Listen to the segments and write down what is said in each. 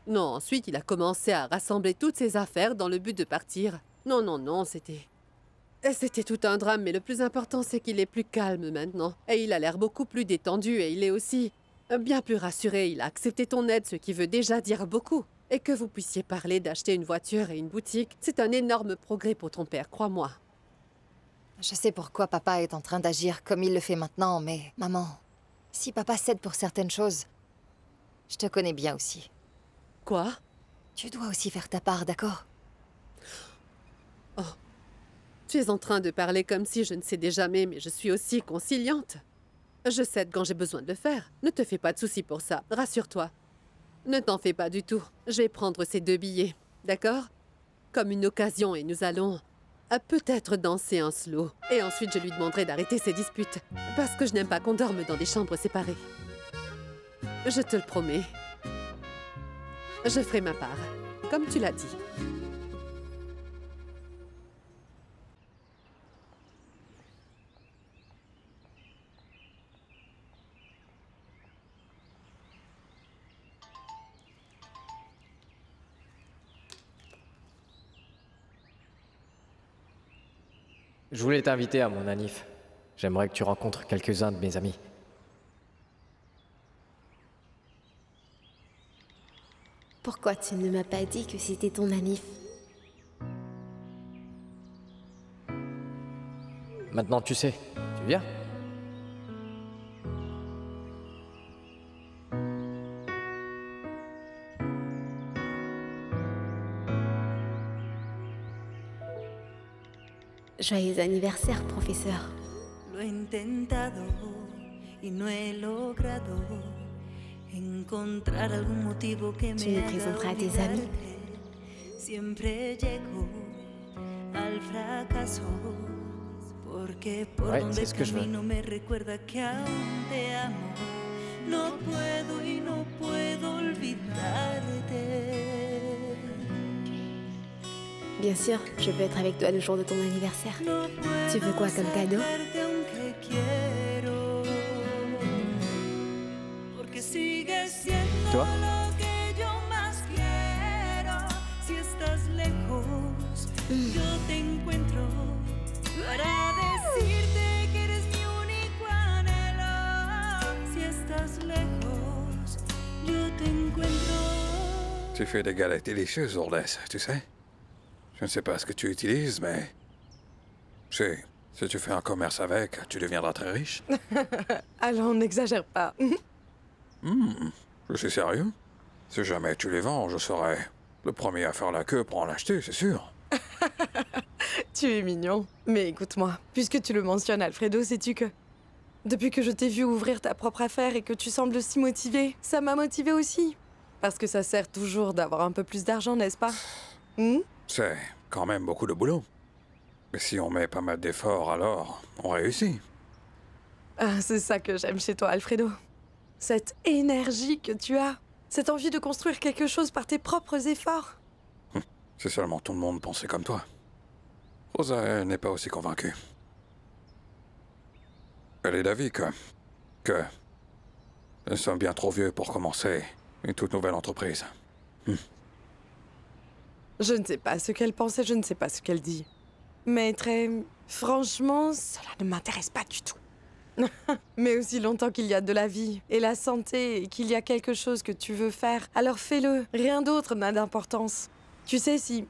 Non, ensuite il a commencé à rassembler toutes ses affaires dans le but de partir. Non, non, non, C'était tout un drame, mais le plus important c'est qu'il est plus calme maintenant. Et il a l'air beaucoup plus détendu et il est aussi bien plus rassuré. Il a accepté ton aide, ce qui veut déjà dire beaucoup. Et que vous puissiez parler d'acheter une voiture et une boutique, c'est un énorme progrès pour ton père, crois-moi. Je sais pourquoi papa est en train d'agir comme il le fait maintenant, mais... Maman, si papa cède pour certaines choses, je te connais bien aussi. Quoi? Tu dois aussi faire ta part, d'accord? Oh. Tu es en train de parler comme si je ne cédais jamais, mais je suis aussi conciliante. Je cède quand j'ai besoin de le faire. Ne te fais pas de soucis pour ça, rassure-toi. Ne t'en fais pas du tout. Je vais prendre ces 2 billets, d'accord? Comme une occasion et nous allons peut-être danser un slow. Et ensuite je lui demanderai d'arrêter ses disputes. Parce que je n'aime pas qu'on dorme dans des chambres séparées. Je te le promets. Je ferai ma part, comme tu l'as dit. Je voulais t'inviter à mon anniv. J'aimerais que tu rencontres quelques-uns de mes amis. Pourquoi tu ne m'as pas dit que c'était ton anniv? Maintenant tu sais. Tu viens? Joyeux anniversaire, professeur. Lo he intentado y no he logrado encontrar algún motivo que Tu me me haga présenteras à tes amis. olvidarte. Siempre llego al fracaso porque por Ouais, donde c'est ce que je veux. camino me recuerda que aún te amo. No puedo y no puedo olvidarte. Bien sûr, je veux être avec toi le jour de ton anniversaire. No Tu veux quoi comme cadeau? verte aunque quiero, porque sigues siendo Toi? lo que yo más quiero. Si estás lejos, yo te encuentro para decirte que eres mi único anhelo. Si estás lejos, yo te encuentro. Tu fais des galettes délicieuses, Lourdes, tu sais. Je ne sais pas ce que tu utilises, mais... Si tu fais un commerce avec, tu deviendras très riche. Allons, n'exagère pas. Je suis sérieux. Si jamais tu les vends, je serai le premier à faire la queue pour en acheter, c'est sûr. Tu es mignon. Mais écoute-moi, puisque tu le mentionnes, Alfredo, sais-tu que... Depuis que je t'ai vu ouvrir ta propre affaire et que tu sembles si motivé, ça m'a motivé aussi. Parce que ça sert toujours d'avoir un peu plus d'argent, n'est-ce pas? C'est quand même beaucoup de boulot. Mais si on met pas mal d'efforts, alors on réussit. Ah, c'est ça que j'aime chez toi, Alfredo. Cette énergie que tu as. Cette envie de construire quelque chose par tes propres efforts. Si seulement tout le monde pensait comme toi. Rosa, elle n'est pas aussi convaincue. Elle est d'avis que... Nous sommes bien trop vieux pour commencer une toute nouvelle entreprise. Je ne sais pas ce qu'elle pense et je ne sais pas ce qu'elle dit. Mais très... Franchement, cela ne m'intéresse pas du tout. Mais aussi longtemps qu'il y a de la vie et la santé et qu'il y a quelque chose que tu veux faire, alors fais-le. Rien d'autre n'a d'importance. Tu sais, si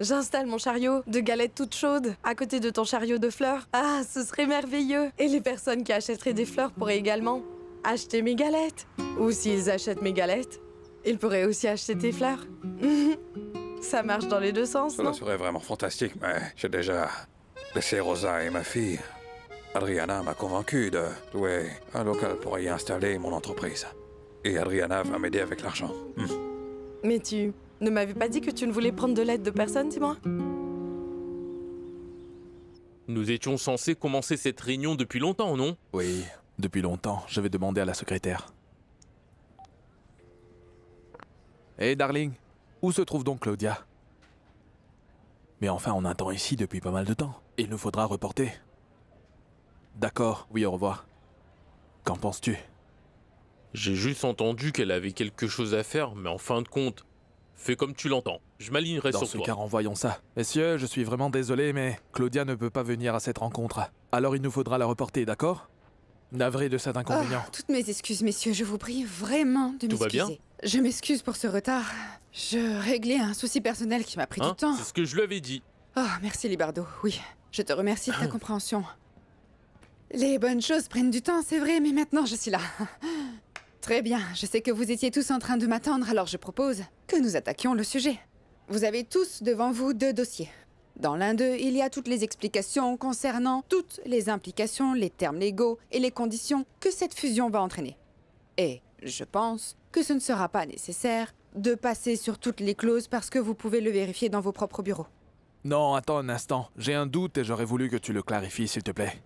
j'installe mon chariot de galettes toutes chaudes à côté de ton chariot de fleurs, ah, ce serait merveilleux. Et les personnes qui achèteraient des fleurs pourraient également acheter mes galettes. Ou s'ils achètent mes galettes, ils pourraient aussi acheter tes fleurs. Ça marche dans les deux sens, Cela non? serait vraiment fantastique, mais j'ai déjà laissé Rosa et ma fille. Adriana m'a convaincu de louer un local pour y installer mon entreprise. Et Adriana va m'aider avec l'argent. Mais tu ne m'avais pas dit que tu ne voulais prendre de l'aide de personne, dis-moi? Nous étions censés commencer cette réunion depuis longtemps, non? Oui, depuis longtemps. Je vais demander à la secrétaire. Hé, darling, où se trouve donc Claudia? Mais enfin, on attend ici depuis pas mal de temps. Il nous faudra reporter. D'accord, oui, au revoir. Qu'en penses-tu? J'ai juste entendu qu'elle avait quelque chose à faire, mais en fin de compte, fais comme tu l'entends. Je m'alignerai Dans sur ce toi. cas, renvoyons ça. Messieurs, je suis vraiment désolé, mais Claudia ne peut pas venir à cette rencontre. Alors il nous faudra la reporter, d'accord? Navré de cet inconvénient. Toutes mes excuses, messieurs, je vous prie vraiment de Tout va bien? m'excuser. Je m'excuse pour ce retard. Je réglais un souci personnel qui m'a pris Hein? du temps. C'est ce que je lui avais dit. Oh, merci Libardo, oui. Je te remercie de ta compréhension. Les bonnes choses prennent du temps, c'est vrai, mais maintenant je suis là. Très bien, je sais que vous étiez tous en train de m'attendre, alors je propose que nous attaquions le sujet. Vous avez tous devant vous 2 dossiers. Dans l'un d'eux, il y a toutes les explications concernant toutes les implications, les termes légaux et les conditions que cette fusion va entraîner. Et je pense que ce ne sera pas nécessaire de passer sur toutes les clauses parce que vous pouvez le vérifier dans vos propres bureaux. Non, attends un instant. J'ai un doute et j'aurais voulu que tu le clarifies, s'il te plaît.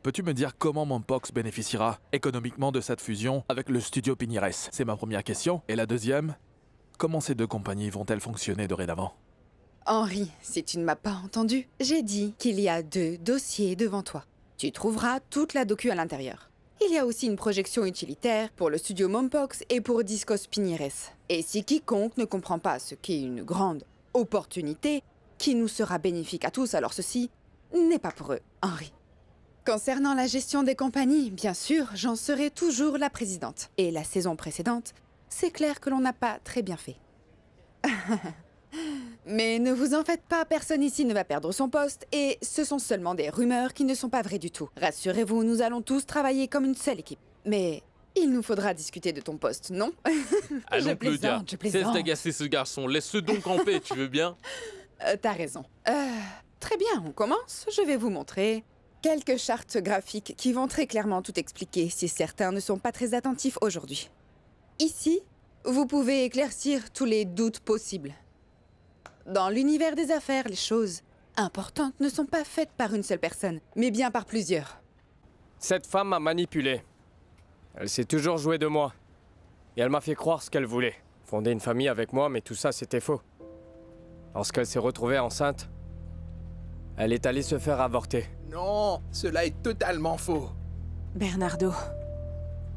Peux-tu me dire comment Mompox bénéficiera économiquement de cette fusion avec le studio Pinires? C'est ma première question. Et la deuxième, comment ces 2 compagnies vont-elles fonctionner dorénavant? Henri, si tu ne m'as pas entendu, j'ai dit qu'il y a 2 dossiers devant toi. Tu trouveras toute la docu à l'intérieur. Il y a aussi une projection utilitaire pour le studio Mompox et pour Discos Pinires. Et si quiconque ne comprend pas ce qu'est une grande opportunité qui nous sera bénéfique à tous, alors ceci n'est pas pour eux, Henri. Concernant la gestion des compagnies, bien sûr, j'en serai toujours la présidente. Et la saison précédente, c'est clair que l'on n'a pas très bien fait. Mais ne vous en faites pas, personne ici ne va perdre son poste, et ce sont seulement des rumeurs qui ne sont pas vraies du tout. Rassurez-vous, nous allons tous travailler comme une seule équipe. Mais il nous faudra discuter de ton poste, non? Allons, Claudia, je cesse plaisante. d'agacer ce garçon. Laisse-le donc en paix, tu veux bien? T'as raison. Très bien, on commence. Je vais vous montrer quelques chartes graphiques qui vont très clairement tout expliquer si certains ne sont pas très attentifs aujourd'hui. Ici, vous pouvez éclaircir tous les doutes possibles. Dans l'univers des affaires, les choses importantes ne sont pas faites par une seule personne, mais bien par plusieurs. Cette femme m'a manipulé. Elle s'est toujours jouée de moi. Et elle m'a fait croire ce qu'elle voulait. Fonder une famille avec moi, mais tout ça, c'était faux. Lorsqu'elle s'est retrouvée enceinte, elle est allée se faire avorter. Non, cela est totalement faux. Bernardo.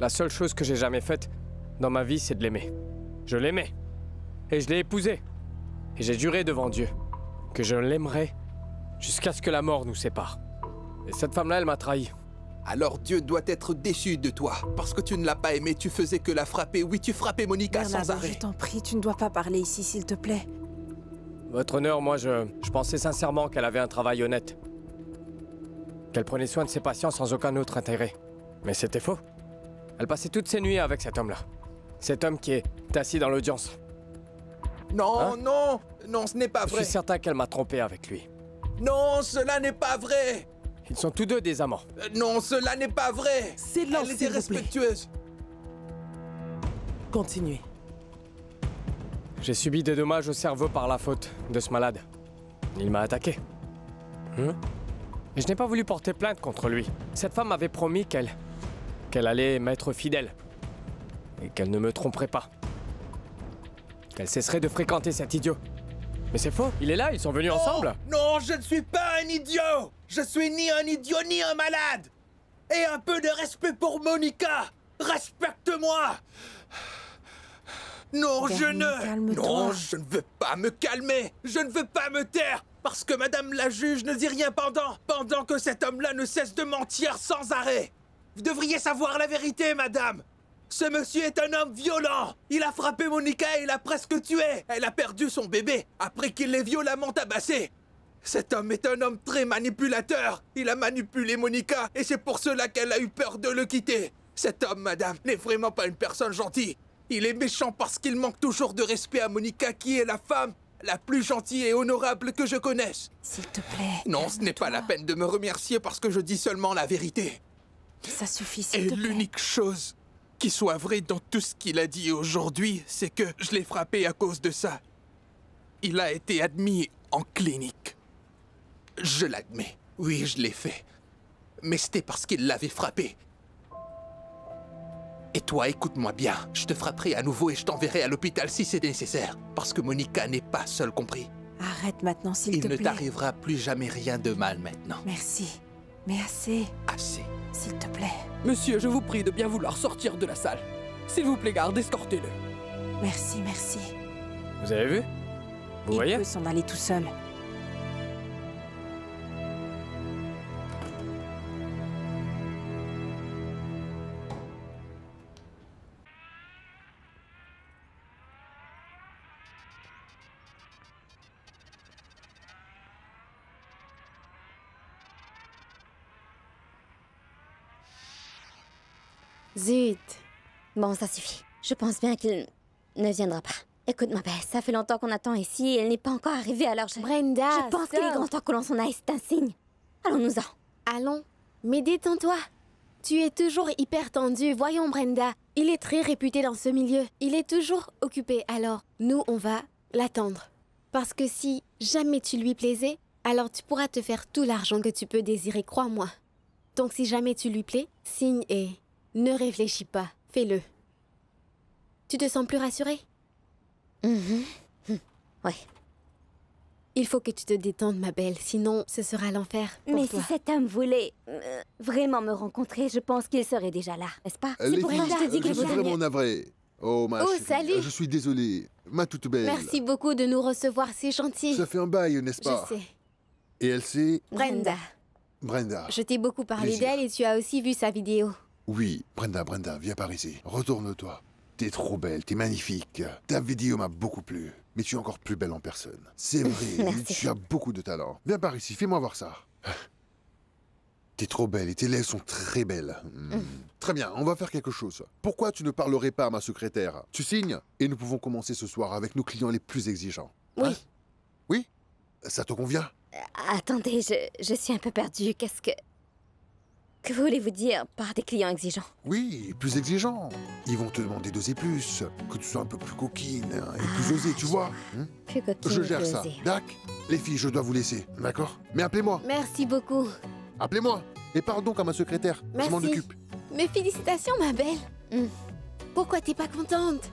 La seule chose que j'ai jamais faite dans ma vie, c'est de l'aimer. Je l'aimais. Et je l'ai épousée. Et j'ai juré devant Dieu que je l'aimerais jusqu'à ce que la mort nous sépare. Et cette femme-là, elle m'a trahi. Alors Dieu doit être déçu de toi. Parce que tu ne l'as pas aimée, tu faisais que la frapper. Oui, tu frappais Monica sans Bernardo, arrêt. je t'en prie, tu ne dois pas parler ici, s'il te plaît. Votre honneur, moi, je pensais sincèrement qu'elle avait un travail honnête. Qu'elle prenait soin de ses patients sans aucun autre intérêt. Mais c'était faux. Elle passait toutes ses nuits avec cet homme-là. Cet homme qui est assis dans l'audience. Non, Hein? non, non, ce n'est pas Je vrai. suis certain qu'elle m'a trompé avec lui. Non, cela n'est pas vrai. Ils sont tous 2 des amants. Non, cela n'est pas vrai. Silence, Elle était s'il vous plaît. respectueuse. Continuez. J'ai subi des dommages au cerveau par la faute de ce malade. Il m'a attaqué. Et je n'ai pas voulu porter plainte contre lui. Cette femme m'avait promis qu'elle allait m'être fidèle. Et qu'elle ne me tromperait pas. Qu'elle cesserait de fréquenter cet idiot. Mais c'est faux, il est là, ils sont venus ensemble. Non, je ne suis pas un idiot. Je suis ni un idiot ni un malade. Et un peu de respect pour Monica. Respecte-moi. Non, je ne... calme-toi. Non, je ne veux pas me calmer. Je ne veux pas me taire. Parce que Madame la juge ne dit rien pendant que cet homme-là ne cesse de mentir sans arrêt. Vous devriez savoir la vérité, madame. Ce monsieur est un homme violent. Il a frappé Monica et l'a presque tuée. Elle a perdu son bébé après qu'il l'ait violemment tabassée. Cet homme est un homme très manipulateur. Il a manipulé Monica et c'est pour cela qu'elle a eu peur de le quitter. Cet homme, madame, n'est vraiment pas une personne gentille. Il est méchant parce qu'il manque toujours de respect à Monica, qui est la femme la plus gentille et honorable que je connaisse. S'il te plaît. Non, ce n'est pas la peine de me remercier parce que je dis seulement la vérité. Ça suffit, Et s'il te plaît. l'unique chose qui soit vraie dans tout ce qu'il a dit aujourd'hui, c'est que je l'ai frappé à cause de ça. Il a été admis en clinique. Je l'admets. Oui, je l'ai fait. Mais c'était parce qu'il l'avait frappé. Et toi, écoute-moi bien. Je te frapperai à nouveau et je t'enverrai à l'hôpital si c'est nécessaire. Parce que Monica n'est pas seule compris. Arrête maintenant, s'il te Il ne plaît. t'arrivera plus jamais rien de mal maintenant. Merci. Mais assez. Assez. S'il te plaît. Monsieur, je vous prie de bien vouloir sortir de la salle. S'il vous plaît, garde, escortez-le. Merci, merci. Vous avez vu? Vous voyez? Il peut s'en aller tout seul. Zut. Bon, ça suffit. Je pense bien qu'il ne viendra pas. Écoute, ma belle, ça fait longtemps qu'on attend ici et elle n'est pas encore arrivée, alors Brenda, je pense qu'il est grand temps que l'on s'en aille, c'est un signe. Allons-nous-en. Allons. Mais détends-toi. Tu es toujours hyper tendue. Voyons, Brenda. Il est très réputé dans ce milieu. Il est toujours occupé. Alors, nous, on va l'attendre. Parce que si jamais tu lui plaisais, alors tu pourras te faire tout l'argent que tu peux désirer, crois-moi. Donc si jamais tu lui plais, signe et ne réfléchis pas. Fais-le. Tu te sens plus rassurée? Ouais. Il faut que tu te détendes, ma belle, sinon ce sera l'enfer pour Mais toi. si cet homme voulait vraiment me rencontrer, je pense qu'il serait déjà là, n'est-ce pas? Les C'est pour ça que je te dis filles, que je suis vraiment navré. Oh, ma Oh, chérie, salut. je suis désolé. Ma toute belle. Merci beaucoup de nous recevoir, c'est gentil. Ça fait un bail, n'est-ce Je pas? sais. Et elle c'est Brenda. Brenda. Je t'ai beaucoup parlé Plaisir. d'elle et tu as aussi vu sa vidéo. Oui, Brenda, viens par ici. Retourne-toi. T'es trop belle, t'es magnifique. Ta vidéo m'a beaucoup plu. Mais tu es encore plus belle en personne. C'est vrai, Merci. tu as beaucoup de talent. Viens par ici, fais-moi voir ça. T'es trop belle et tes lèvres sont très belles. Très bien, on va faire quelque chose. Pourquoi tu ne parlerais pas à ma secrétaire? Tu signes et nous pouvons commencer ce soir avec nos clients les plus exigeants. Oui. Oui? Ça te convient? Attendez, je suis un peu perdue. Qu'est-ce que... Que voulez-vous dire par des clients exigeants? Oui, plus exigeants. Ils vont te demander d'oser plus, que tu sois un peu plus coquine et plus osée, tu vois. Plus coquine, Je gère plus ça. osée. D'accord? Les filles, je dois vous laisser, d'accord? Mais appelez-moi. Merci beaucoup. Appelez-moi. Et parle donc à ma secrétaire. Je m'en Merci. occupe. Mais félicitations, ma belle. Pourquoi t'es pas contente?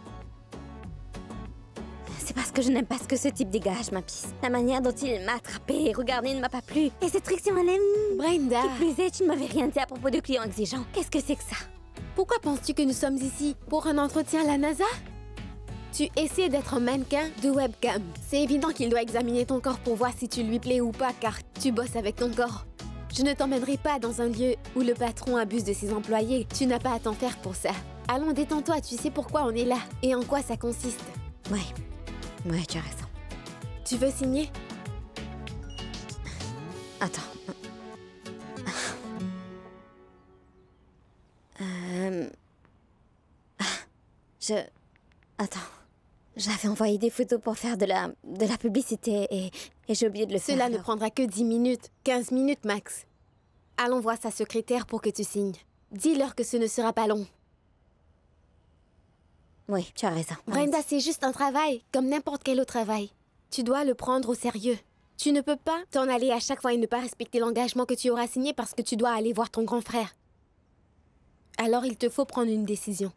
C'est parce que je n'aime pas ce que ce type dégage, ma pisse. La manière dont il m'a attrapée, regardez, ne m'a pas plu. Et cette friction, elle est... Brenda. Qui plus est, tu ne m'avais rien dit à propos de clients exigeants. Qu'est-ce que c'est que ça? Pourquoi penses-tu que nous sommes ici? Pour un entretien à la NASA? Tu essaies d'être un mannequin de webcam. C'est évident qu'il doit examiner ton corps pour voir si tu lui plais ou pas, car tu bosses avec ton corps. Je ne t'emmènerai pas dans un lieu où le patron abuse de ses employés. Tu n'as pas à t'en faire pour ça. Allons, détends-toi, tu sais pourquoi on est là et en quoi ça consiste. Ouais, tu as raison. Tu veux signer? Attends. Attends. J'avais envoyé des photos pour faire de la publicité et j'ai oublié de le faire. Cela ne alors. prendra que 10 minutes, 15 minutes max. Allons voir sa secrétaire pour que tu signes. Dis-leur que ce ne sera pas long. Oui, tu as raison. Brenda, c'est juste un travail, comme n'importe quel autre travail. Tu dois le prendre au sérieux. Tu ne peux pas t'en aller à chaque fois et ne pas respecter l'engagement que tu auras signé parce que tu dois aller voir ton grand frère. Alors il te faut prendre une décision.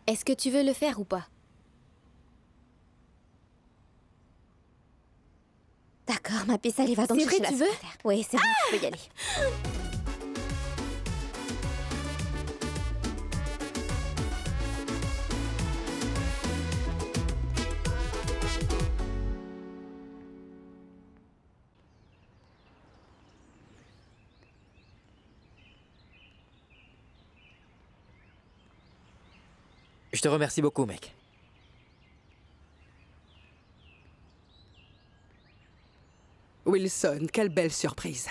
Est-ce que tu veux le faire ou pas? D'accord, ma pisse, allez, va donc C'est chercher vrai, la tu veux? secrétaire. Oui, c'est vrai, tu peux y aller. Je te remercie beaucoup, mec. Wilson, quelle belle surprise.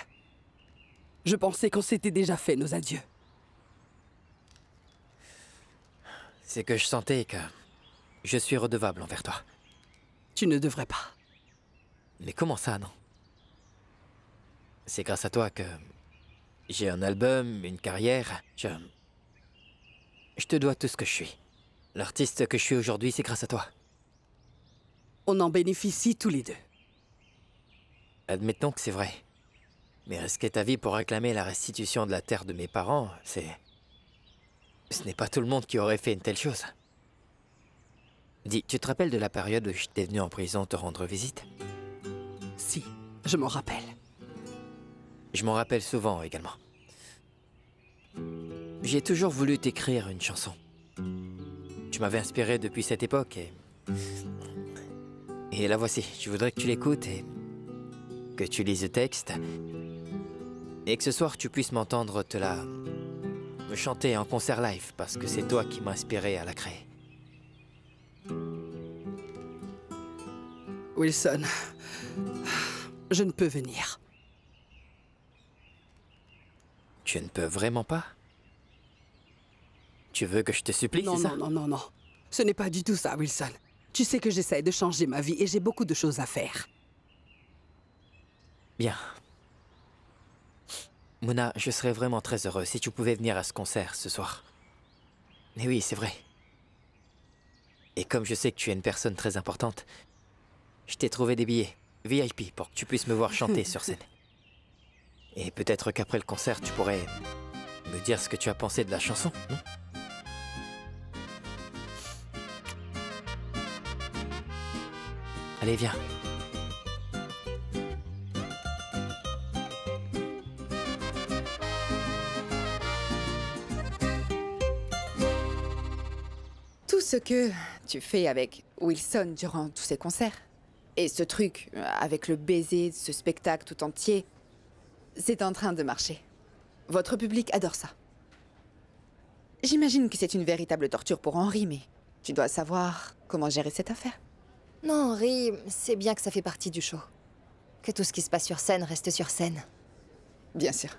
Je pensais qu'on s'était déjà fait nos adieux. C'est que je sentais que je suis redevable envers toi. Tu ne devrais pas. Mais comment ça, non? C'est grâce à toi que j'ai un album, une carrière. Je te dois tout ce que je suis. L'artiste que je suis aujourd'hui, c'est grâce à toi. On en bénéficie tous les deux. Admettons que c'est vrai. Mais risquer ta vie pour réclamer la restitution de la terre de mes parents, c'est... Ce n'est pas tout le monde qui aurait fait une telle chose. Dis, tu te rappelles de la période où j'étais venu en prison te rendre visite? Si, je m'en rappelle. Je m'en rappelle souvent également. J'ai toujours voulu t'écrire une chanson. tu m'avais inspiré depuis cette époque et la voici. Je voudrais que tu l'écoutes et que tu lises le texte. Et que ce soir, tu puisses m'entendre te la chanter en concert live, parce que c'est toi qui m'as inspiré à la créer. Wilson, je ne peux venir. Tu ne peux vraiment pas? Tu veux que je te supplie, Non, c'est ça? non. Ce n'est pas du tout ça, Wilson. Tu sais que j'essaie de changer ma vie et j'ai beaucoup de choses à faire. Bien. Mona, je serais vraiment très heureux si tu pouvais venir à ce concert ce soir. Mais oui, c'est vrai. Et comme je sais que tu es une personne très importante, je t'ai trouvé des billets VIP pour que tu puisses me voir chanter sur scène. Et peut-être qu'après le concert, tu pourrais me dire ce que tu as pensé de la chanson, non? Allez, viens. Tout ce que tu fais avec Wilson durant tous ces concerts, et ce truc avec le baiser, ce spectacle tout entier, c'est en train de marcher. Votre public adore ça. J'imagine que c'est une véritable torture pour Henry, mais tu dois savoir comment gérer cette affaire. Non, Henry, c'est bien que ça fait partie du show. Que tout ce qui se passe sur scène reste sur scène. Bien sûr.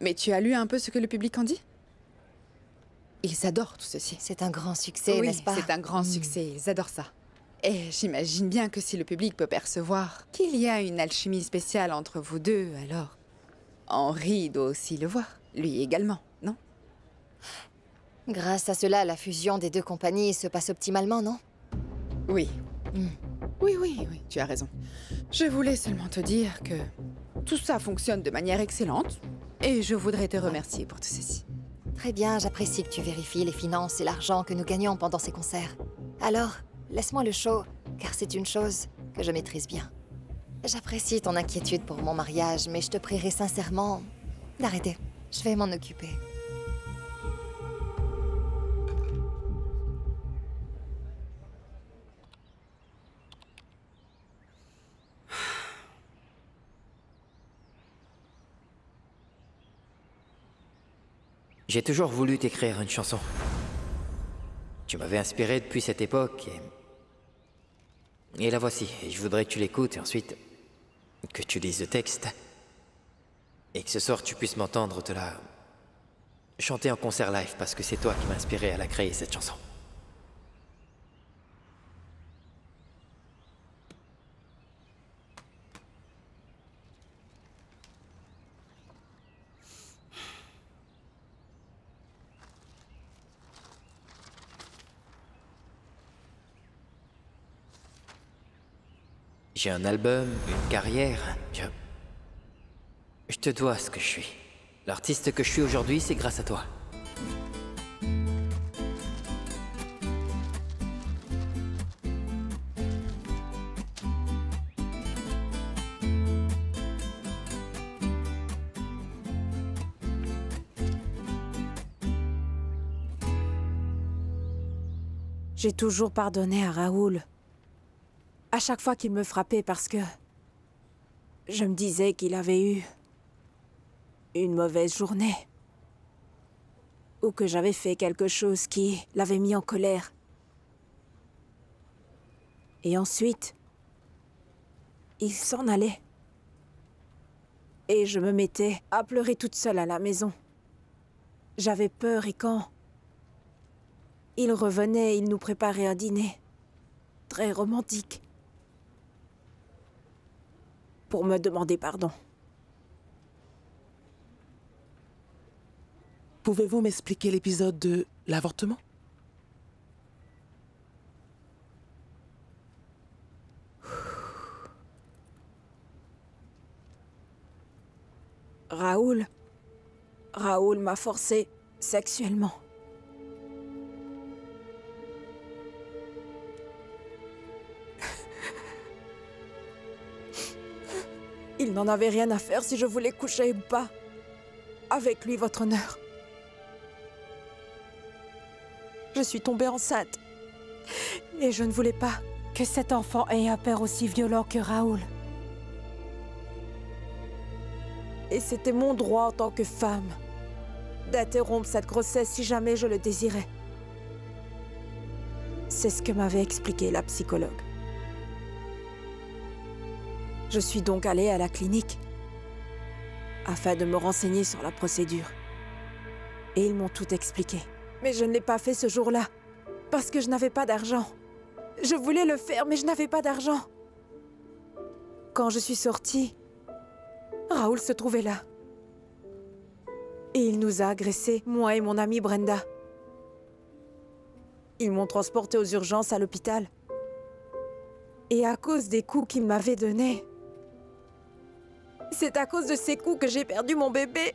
Mais tu as lu un peu ce que le public en dit? Ils adorent tout ceci. C'est un grand succès, oui, n'est-ce pas? C'est un grand succès, ils adorent ça. Et j'imagine bien que si le public peut percevoir qu'il y a une alchimie spéciale entre vous deux, alors Henry doit aussi le voir, lui également, non? Grâce à cela, la fusion des deux compagnies se passe optimalement, non? Oui. Oui, tu as raison. Je voulais seulement te dire que tout ça fonctionne de manière excellente et je voudrais te remercier pour tout ceci. Très bien, j'apprécie que tu vérifies les finances et l'argent que nous gagnons pendant ces concerts. Alors, laisse-moi le show, car c'est une chose que je maîtrise bien. J'apprécie ton inquiétude pour mon mariage, mais je te prierai sincèrement d'arrêter. Je vais m'en occuper. J'ai toujours voulu t'écrire une chanson. Tu m'avais inspiré depuis cette époque et la voici. Et je voudrais que tu l'écoutes et ensuite que tu lises le texte. Et que ce soir tu puisses m'entendre te la chanter en concert live parce que c'est toi qui m'as inspiré à la créer cette chanson. J'ai un album, une carrière. Je te dois ce que je suis. L'artiste que je suis aujourd'hui, c'est grâce à toi. J'ai toujours pardonné à Raoul. À chaque fois qu'il me frappait parce que je me disais qu'il avait eu une mauvaise journée. Ou que j'avais fait quelque chose qui l'avait mis en colère. Et ensuite, il s'en allait. Et je me mettais à pleurer toute seule à la maison. J'avais peur et quand il revenait, il nous préparait un dîner très romantique. Pour me demander pardon. Pouvez-vous m'expliquer l'épisode de l'avortement? Raoul m'a forcé sexuellement. Il n'en avait rien à faire si je voulais coucher ou pas avec lui, votre honneur. Je suis tombée enceinte. Et je ne voulais pas que cet enfant ait un père aussi violent que Raoul. Et c'était mon droit en tant que femme d'interrompre cette grossesse si jamais je le désirais. C'est ce que m'avait expliqué la psychologue. Je suis donc allée à la clinique afin de me renseigner sur la procédure. Et ils m'ont tout expliqué. Mais je ne l'ai pas fait ce jour-là, parce que je n'avais pas d'argent. Je voulais le faire, mais je n'avais pas d'argent. Quand je suis sortie, Raoul se trouvait là. Et il nous a agressés, moi et mon amie Brenda. Ils m'ont transportée aux urgences à l'hôpital. Et à cause des coups qu'il m'avait donnés, c'est à cause de ces coups que j'ai perdu mon bébé.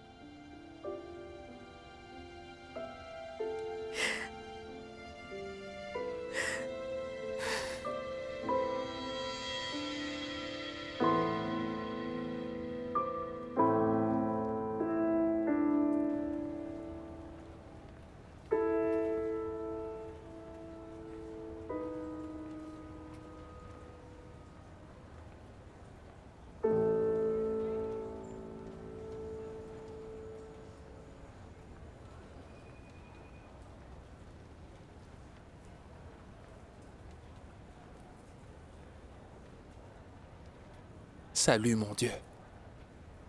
Salut mon Dieu.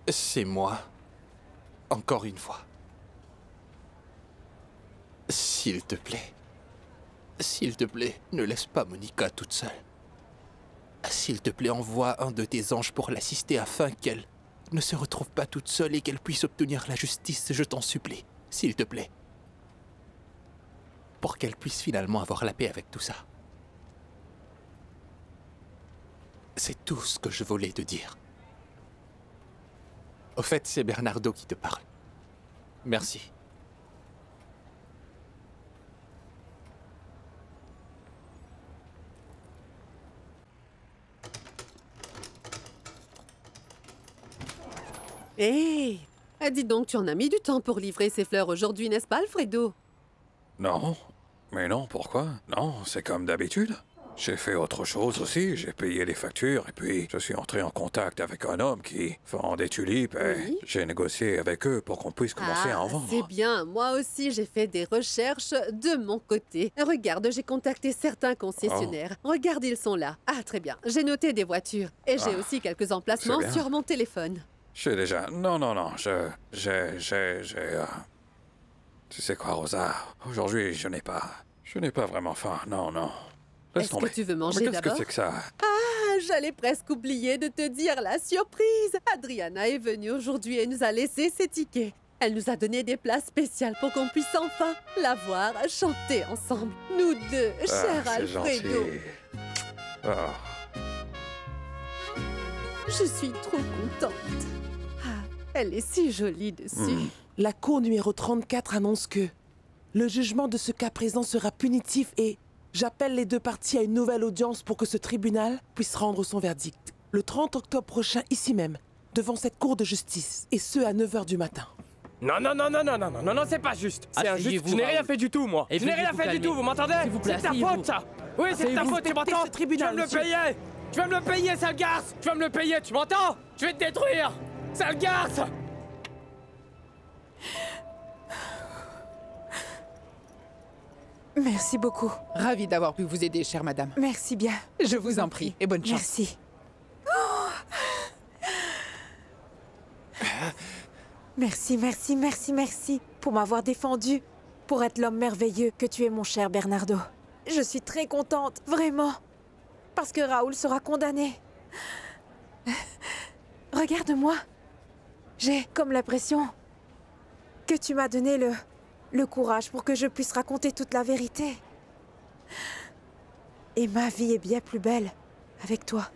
C'est moi. Encore une fois. S'il te plaît, ne laisse pas Monica toute seule. S'il te plaît, envoie un de tes anges pour l'assister afin qu'elle ne se retrouve pas toute seule et qu'elle puisse obtenir la justice, je t'en supplie. S'il te plaît. Pour qu'elle puisse finalement avoir la paix avec tout ça. C'est tout ce que je voulais te dire. Au fait, c'est Bernardo qui te parle. Merci. Hé, dis donc, tu en as mis du temps pour livrer ces fleurs aujourd'hui, n'est-ce pas, Alfredo? Non. Mais non, pourquoi? Non, c'est comme d'habitude. J'ai fait autre chose aussi, j'ai payé les factures et puis je suis entré en contact avec un homme qui vend des tulipes et j'ai négocié avec eux pour qu'on puisse commencer à en vendre. C'est bien, moi aussi j'ai fait des recherches de mon côté. Regarde, j'ai contacté certains concessionnaires. Regarde, ils sont là. Ah, très bien, j'ai noté des voitures et j'ai aussi quelques emplacements sur mon téléphone. J'ai déjà... Non, Tu sais quoi, Rosa? Aujourd'hui, je n'ai pas vraiment faim, non. Est-ce que tu veux manger d'abord? Qu'est-ce que c'est que ça? Ah, j'allais presque oublier de te dire la surprise. Adriana est venue aujourd'hui et nous a laissé ses tickets. Elle nous a donné des places spéciales pour qu'on puisse enfin la voir chanter ensemble. Nous deux, cher Alfredo. Je suis trop contente. Ah, elle est si jolie dessus. La cour numéro 34 annonce que le jugement de ce cas présent sera punitif et j'appelle les deux parties à une nouvelle audience pour que ce tribunal puisse rendre son verdict. Le 30 octobre prochain, ici même, devant cette cour de justice, et ce à 9h du matin. Non, c'est pas juste. C'est injuste. Je n'ai rien fait du tout, moi. Je n'ai rien fait du tout, vous m'entendez? C'est ta faute, ça. Oui, c'est ta faute, tu m'entends? Tu vas me le payer. Tu vas me le payer, sale garce. Tu vas me le payer, tu m'entends? Je vais te détruire, sale garce. Merci beaucoup. Ravi d'avoir pu vous aider, chère madame. Merci bien. Je vous en prie, et bonne chance. Merci. Merci pour m'avoir défendu, pour être l'homme merveilleux que tu es, mon cher Bernardo. Je suis très contente, vraiment, parce que Raoul sera condamné. Regarde-moi. J'ai comme l'impression que tu m'as donné le courage pour que je puisse raconter toute la vérité. Et ma vie est bien plus belle avec toi.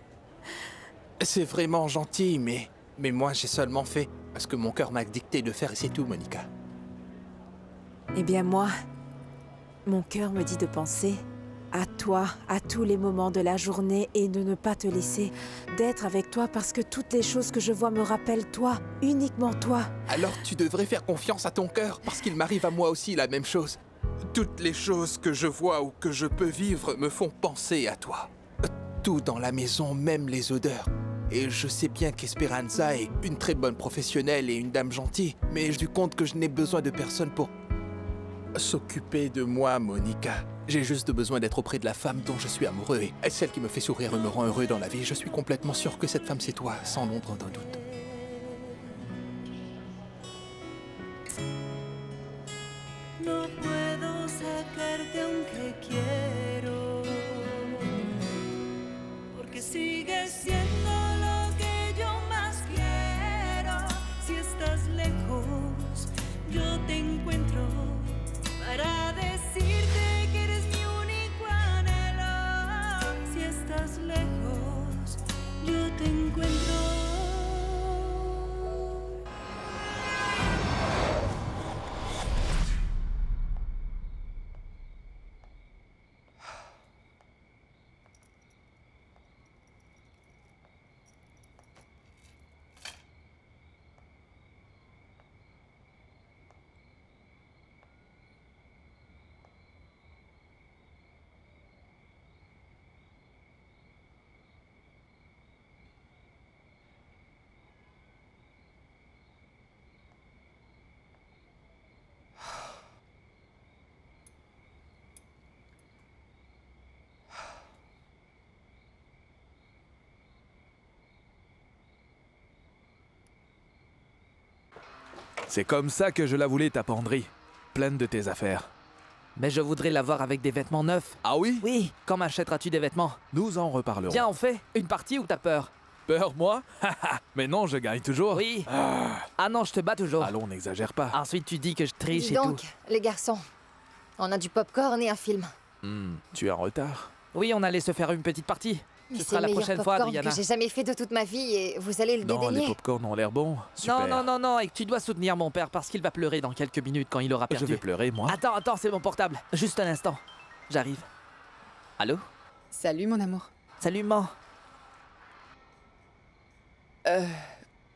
C'est vraiment gentil, mais moi j'ai seulement fait ce que mon cœur m'a dicté de faire et c'est tout, Monica. Eh bien moi, mon cœur me dit de penser à toi, à tous les moments de la journée et de ne pas te laisser, d'être avec toi parce que toutes les choses que je vois me rappellent toi, uniquement toi. Alors tu devrais faire confiance à ton cœur parce qu'il m'arrive à moi aussi la même chose. Toutes les choses que je vois ou que je peux vivre me font penser à toi. Tout dans la maison, même les odeurs. Et je sais bien qu'Esperanza est une très bonne professionnelle et une dame gentille, mais je me rends compte que je n'ai besoin de personne pour s'occuper de moi, Monica. J'ai juste besoin d'être auprès de la femme dont je suis amoureux et celle qui me fait sourire et me rend heureux dans la vie. Je suis complètement sûr que cette femme, c'est toi, sans l'ombre d'un doute. No puedo sacarte aunque quiero, porque sigues siendo lo que yo más quiero. Si estás lejos, yo te encuentro para decirte que eres mi único anhelo. Si estás lejos, yo te encuentro. C'est comme ça que je la voulais, ta penderie. Pleine de tes affaires. Mais je voudrais la voir avec des vêtements neufs. Ah oui? Oui. Quand m'achèteras-tu des vêtements? Nous en reparlerons. Tiens, on fait une partie ou t'as peur? Peur, moi? Mais non, je gagne toujours. Oui. Ah non, je te bats toujours. Allons, n'exagère pas. Ensuite, tu dis que je triche Dis et donc, tout. les garçons, on a du popcorn et un film. Tu es en retard. Oui, on allait se faire une petite partie. Mais Ce c'est sera le la meilleur prochaine fois, popcorn Adriana. que j'ai jamais fait de toute ma vie et vous allez le Non, les dédaigner. popcorns ont l'air bons. Super. Non, et tu dois soutenir mon père parce qu'il va pleurer dans quelques minutes quand il aura perdu. Je vais pleurer, moi. Attends, c'est mon portable. Juste un instant. J'arrive. Allô? Salut, mon amour. Salut, maman.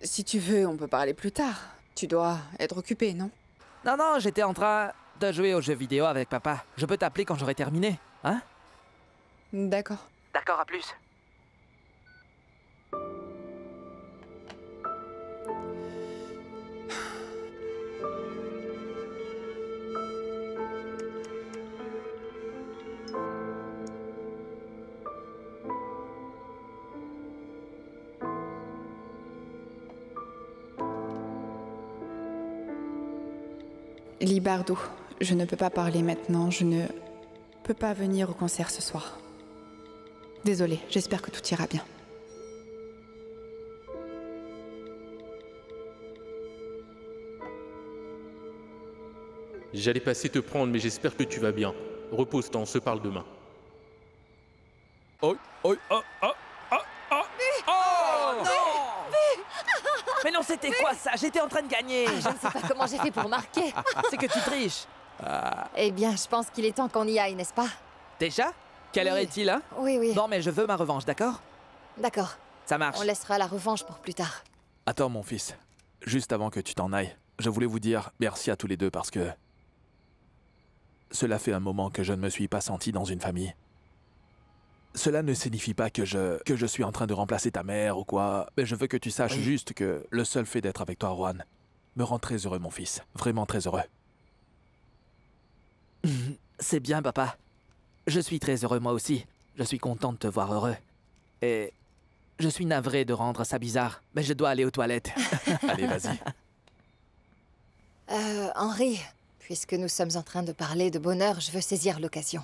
Si tu veux, on peut parler plus tard. Tu dois être occupé, non? Non, j'étais en train de jouer aux jeux vidéo avec papa. Je peux t'appeler quand j'aurai terminé, hein? D'accord. D'accord, à plus. Libardo, je ne peux pas parler maintenant. Je ne peux pas venir au concert ce soir. Désolée, j'espère que tout ira bien. J'allais passer te prendre, mais j'espère que tu vas bien. Repose-toi, on se parle demain. Oh non! Mais non, c'était quoi ça? J'étais en train de gagner. Je ne sais pas comment j'ai fait pour marquer. C'est que tu triches. Eh bien, je pense qu'il est temps qu'on y aille, n'est-ce pas? Déjà? Quelle heure est-il, hein? Oui. Non, mais je veux ma revanche, d'accord? D'accord. Ça marche. On laissera la revanche pour plus tard. Attends, mon fils. Juste avant que tu t'en ailles, je voulais vous dire merci à tous les deux parce que... Cela fait un moment que je ne me suis pas senti dans une famille. Cela ne signifie pas que je suis en train de remplacer ta mère ou quoi, mais je veux que tu saches juste que le seul fait d'être avec toi, Juan, me rend très heureux, mon fils. Vraiment très heureux. C'est bien, papa. Je suis très heureux, moi aussi. Je suis content de te voir heureux. Et je suis navré de rendre ça bizarre, mais je dois aller aux toilettes. Allez, vas-y. Henri, puisque nous sommes en train de parler de bonheur, je veux saisir l'occasion.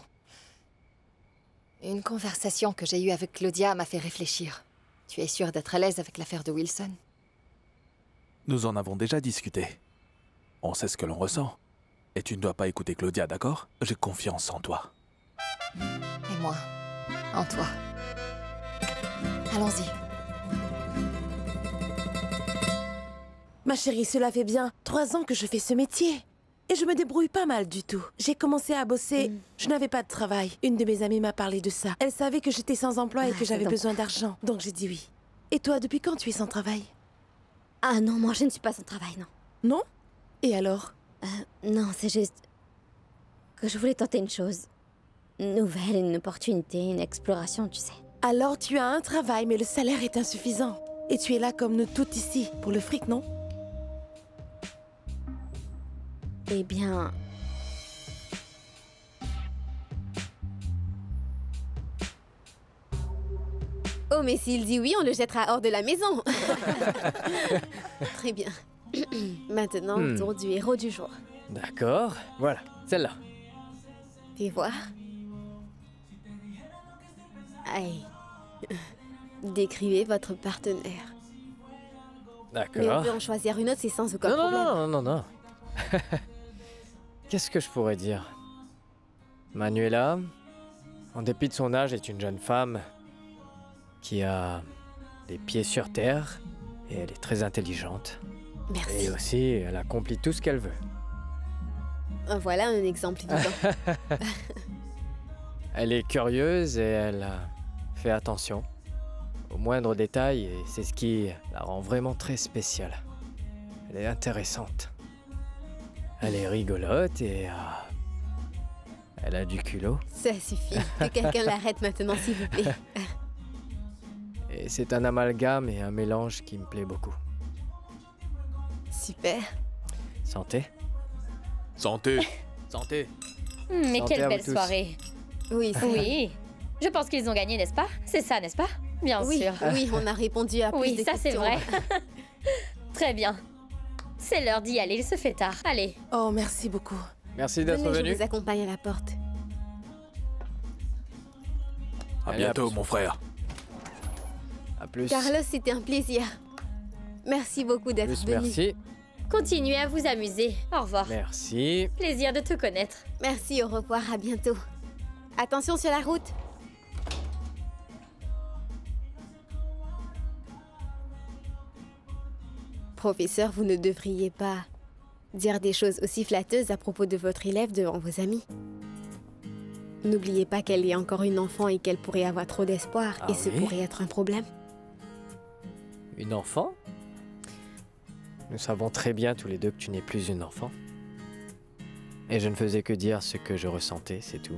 Une conversation que j'ai eue avec Claudia m'a fait réfléchir. Tu es sûr d'être à l'aise avec l'affaire de Wilson? Nous en avons déjà discuté. On sait ce que l'on ressent. Et tu ne dois pas écouter Claudia, d'accord? J'ai confiance en toi. Et moi, en toi. Allons-y. Ma chérie, cela fait bien 3 ans que je fais ce métier. Et je me débrouille pas mal du tout. J'ai commencé à bosser, je n'avais pas de travail. Une de mes amies m'a parlé de ça. Elle savait que j'étais sans emploi et que j'avais besoin d'argent. Donc j'ai dit oui. Et toi, depuis quand tu es sans travail? Ah non, moi je ne suis pas sans travail, non. Non? Et alors? Non, c'est juste... que je voulais tenter une chose nouvelle, une opportunité, une exploration, tu sais. Alors tu as un travail, mais le salaire est insuffisant. Et tu es là comme nous toutes ici, pour le fric, non? Eh bien... Oh, mais s'il dit oui, on le jettera hors de la maison. Très bien. Maintenant, tour du héros du jour. D'accord, voilà, celle-là. Fais voir. Aïe. Décrivez votre partenaire. Mais on D'accord. peut en choisir une autre, c'est sans aucun Non, problème. non, non, non, non. Qu'est-ce que je pourrais dire? Manuela, en dépit de son âge, est une jeune femme qui a les pieds sur terre et elle est très intelligente. Merci. Et aussi, elle accomplit tout ce qu'elle veut. Voilà un exemple vivant. Elle est curieuse et elle fait attention aux moindres détails et c'est ce qui la rend vraiment très spéciale. Elle est intéressante. Elle est rigolote et elle a du culot. Ça suffit. Que quelqu'un l'arrête maintenant, s'il vous plaît. Et c'est un amalgame et un mélange qui me plaît beaucoup. Super. Santé. Santé. Santé. Mais Santé à quelle vous belle tous. soirée. Oui, c'est Oui. Je pense qu'ils ont gagné, n'est-ce pas? C'est ça, n'est-ce pas? Bien Oui, sûr. oui, on a répondu à plus Oui, de ça c'est questions. vrai. Très bien. C'est l'heure d'y aller, il se fait tard. Allez. Oh, merci beaucoup. Merci d'être Venez, venu. je vous accompagne à la porte. À Allez, bientôt, plus. mon frère. À plus. Carlos, c'était un plaisir. Merci beaucoup d'être Plus, venu. merci. Continuez à vous amuser. Au revoir. Merci. Plaisir de te connaître. Merci, au revoir, à bientôt. Attention sur la route. Professeur, vous ne devriez pas dire des choses aussi flatteuses à propos de votre élève devant vos amis. N'oubliez pas qu'elle est encore une enfant et qu'elle pourrait avoir trop d'espoir, Ah et ce oui? pourrait être un problème. Une enfant? Nous savons très bien tous les deux que tu n'es plus une enfant. Et je ne faisais que dire ce que je ressentais, c'est tout.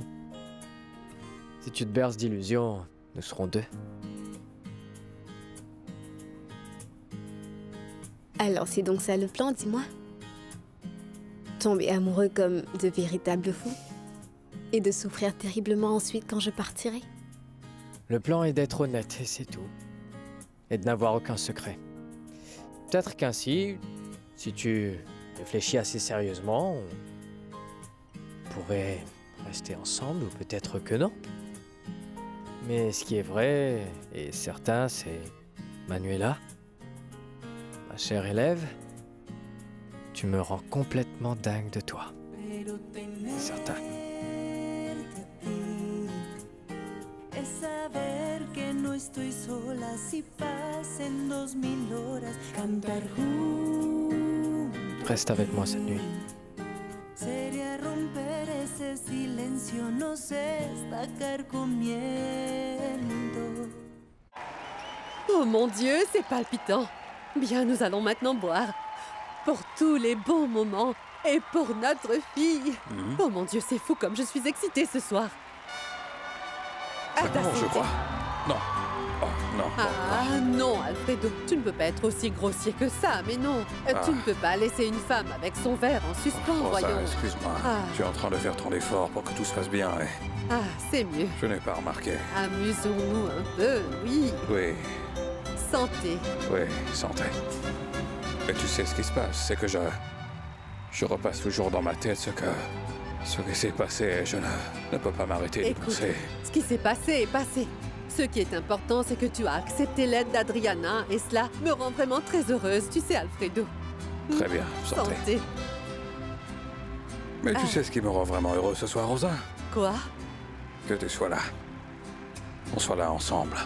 Si tu te berces d'illusions, nous serons deux. Alors c'est donc ça le plan, dis-moi? Tomber amoureux comme de véritables fous? Et de souffrir terriblement ensuite quand je partirai? Le plan est d'être honnête, et c'est tout. Et de n'avoir aucun secret. Peut-être qu'ainsi, si tu réfléchis assez sérieusement, on pourrait rester ensemble, ou peut-être que non. Mais ce qui est vrai et certain, c'est Manuela, ma chère élève, tu me rends complètement dingue de toi. C'est certain. Es saber que no estoy sola si pasen 2000 horas cantar juntos. Reste avec moi cette nuit. Sería romper ese silencio, no se está carcomiendo. Oh mon Dieu, c'est palpitant. Bien, nous allons maintenant boire. Pour tous les bons moments et pour notre fille. Oh mon Dieu, c'est fou comme je suis excitée ce soir. À ta Non, je santé. crois. Non. Oh, non. Ah non, Alfredo, tu ne peux pas être aussi grossier que ça, mais non. Ah. Tu ne peux pas laisser une femme avec son verre en suspens, Rosa, voyons. excuse-moi. Ah. Tu es en train de faire ton effort pour que tout se passe bien et Ah, c'est mieux. je n'ai pas remarqué. Amusons-nous un peu, oui. Oui, Santé. oui, santé. Et tu sais ce qui se passe, c'est que je repasse toujours dans ma tête ce qui s'est passé et je ne peux pas m'arrêter d'y Écoute, penser. ce qui s'est passé est passé. Ce qui est important, c'est que tu as accepté l'aide d'Adriana et cela me rend vraiment très heureuse, tu sais, Alfredo. Très bien, santé. Santé. Mais tu sais ce qui me rend vraiment heureux ce soir, Rosa? Quoi? Que tu sois là. On soit là ensemble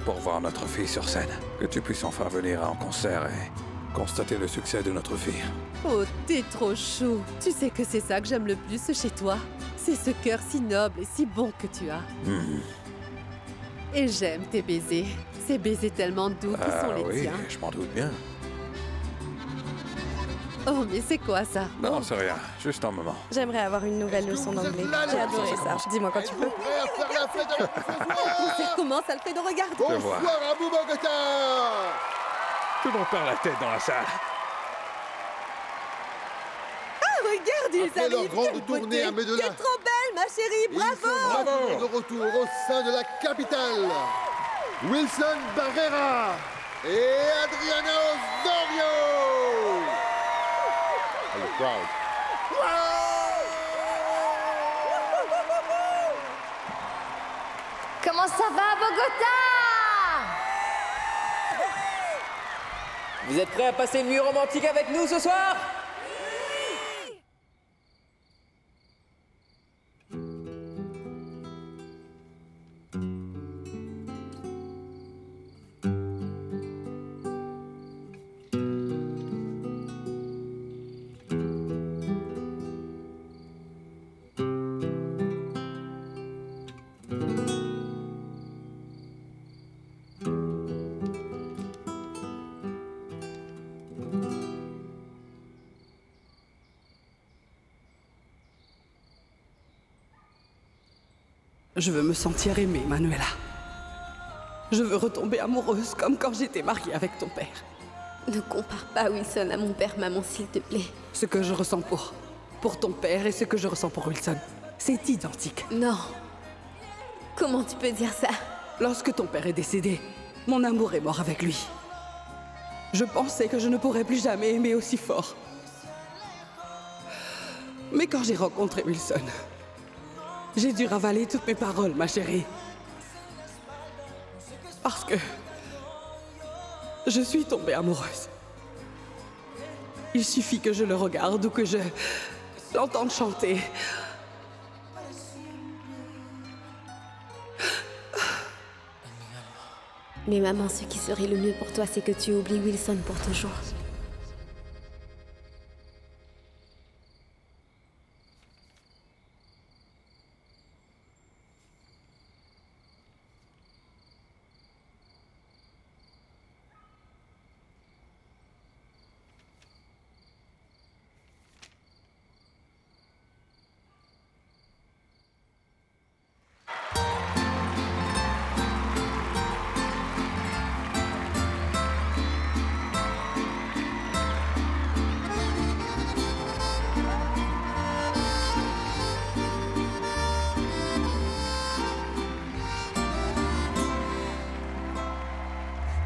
pour voir notre fille sur scène. Que tu puisses enfin venir en concert et constater le succès de notre fille. Oh, t'es trop chou. Tu sais que c'est ça que j'aime le plus chez toi. C'est ce cœur si noble et si bon que tu as. Et j'aime tes baisers. Ces baisers tellement doux qui sont les oui, tiens. je m'en doute bien. Oh, mais c'est quoi ça? Non, c'est rien. Juste un moment. J'aimerais avoir une nouvelle leçon d'anglais. J'ai adoré ça. Dis-moi quand tu peux. Prêt à faire la fête avec ce soir? Le concert commence, Alfredo, regarde! Bonsoir à vous, Bogota! Tout le monde perd la tête dans la salle. Ah, regarde, ils Après leur arrivent! grande Quelle tournée beauté. à Medellin. T'es trop belle, ma chérie! Ils sont Bravo! de retour au sein de la capitale. Wilson Barrera et Adriana Osorio. Oh, le crowd. Comment ça va, Bogota? Vous êtes prêts à passer une nuit romantique avec nous ce soir? Je veux me sentir aimée, Manuela. Je veux retomber amoureuse comme quand j'étais mariée avec ton père. Ne compare pas Wilson à mon père, maman, s'il te plaît. Ce que je ressens pour ton père et ce que je ressens pour Wilson, c'est identique. Non. Comment tu peux dire ça? Lorsque ton père est décédé, mon amour est mort avec lui. Je pensais que je ne pourrais plus jamais aimer aussi fort. Mais quand j'ai rencontré Wilson, j'ai dû ravaler toutes mes paroles, ma chérie. Parce que je suis tombée amoureuse. Il suffit que je le regarde ou que je l'entende chanter. Mais maman, ce qui serait le mieux pour toi, c'est que tu oublies Wilson pour toujours.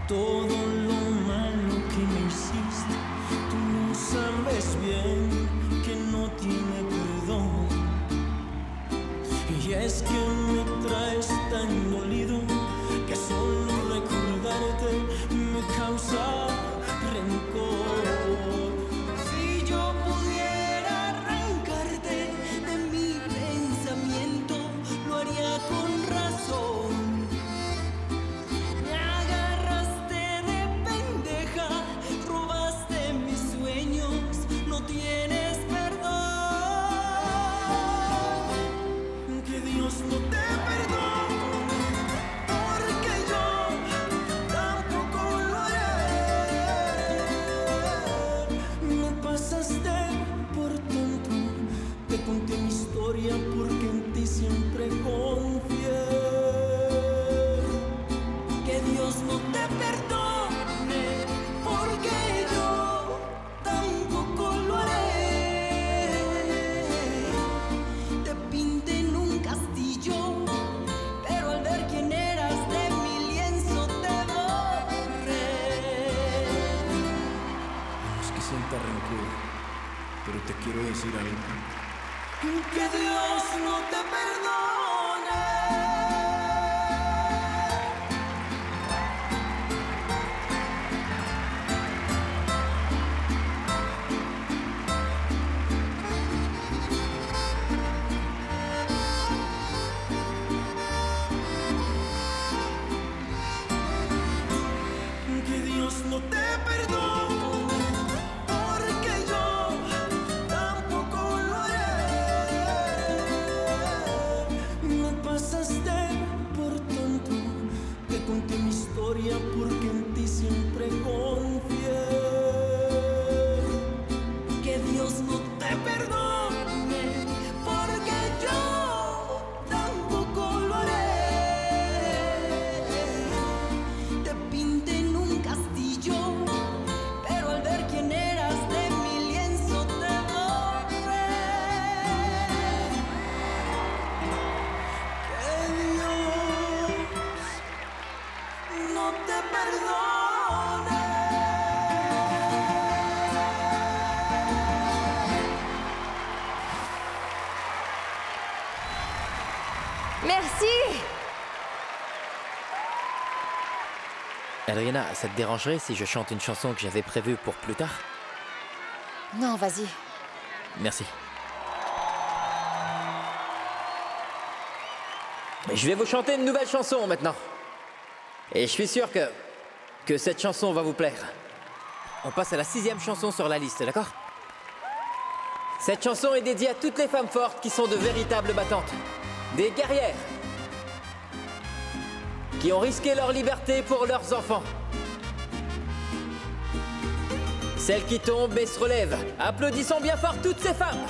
Todo lo malo que me hiciste, tú no sabes bien que no tiene perdón. Y es que me traes tan dolido que solo recordarte me causa rencor. Si yo pudiera arrancarte de mi pensamiento, lo haría con razón. Tienes perdón, que Dios no te perdone, porque yo tampoco lo haré. Me pasaste por tonto, te conté mi historia porque en ti siempre confié. Que Dios no te perdone, porque yo tampoco lo haré. Te pinté en un castillo, pero al ver quién eras de mi lienzo te borré. No es que sienta rencor, pero te quiero decir algo. Que Dios no te perdone. Que Dios no te perdone, porque yo tampoco lo haré. Merci! Adriana, ça te dérangerait si je chante une chanson que j'avais prévue pour plus tard? Non, vas-y. Merci. Je vais vous chanter une nouvelle chanson maintenant. Et je suis sûr que cette chanson va vous plaire. On passe à la 6e chanson sur la liste, d'accord? Cette chanson est dédiée à toutes les femmes fortes qui sont de véritables battantes. Des guerrières. Qui ont risqué leur liberté pour leurs enfants. Celles qui tombent et se relèvent. Applaudissons bien fort toutes ces femmes.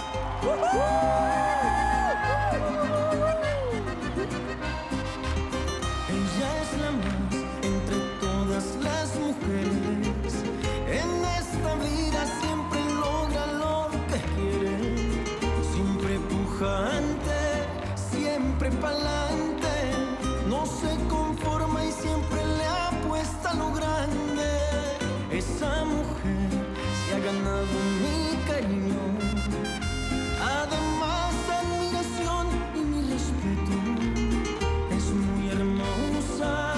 Ella es la más entre todas las mujeres. En esta vida siempre logra lo que quiere. Siempre pujante, siempre pa'lante. No se conforma y siempre le apuesta a lo grande. Esa mujer se ha ganado mi cariño. Además, admiración y mi respeto. Es muy hermosa,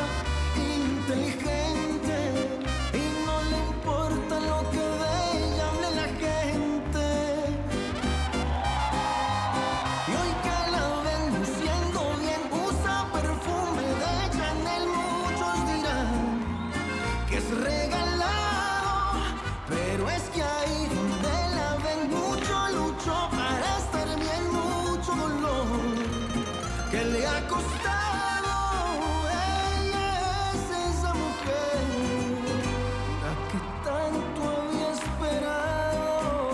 inteligente y no le importa lo que de ella hable la gente. Y hoy que la ven luciendo bien, usa perfume de Chanel. Muchos dirán que es regalado, pero es que ahí donde la ven mucho luchó para estar bien, mucho dolor que le ha costado. Ella es esa mujer, la que tanto había esperado.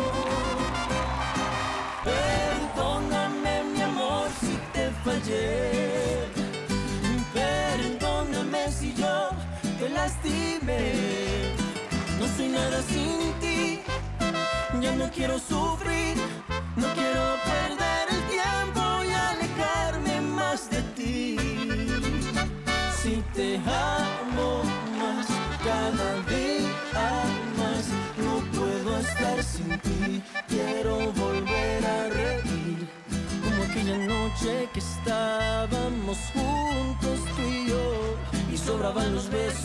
Perdóname, mi amor, si te fallé. Perdóname si yo te lastimé. No soy nada sin ti, ya no quiero sufrir, no quiero perder el tiempo y alejarme más de ti. Si te amo más, cada día más, no puedo estar sin ti. Quiero volver a reír, como aquella noche que estábamos juntos tú y yo, y sobraban los besos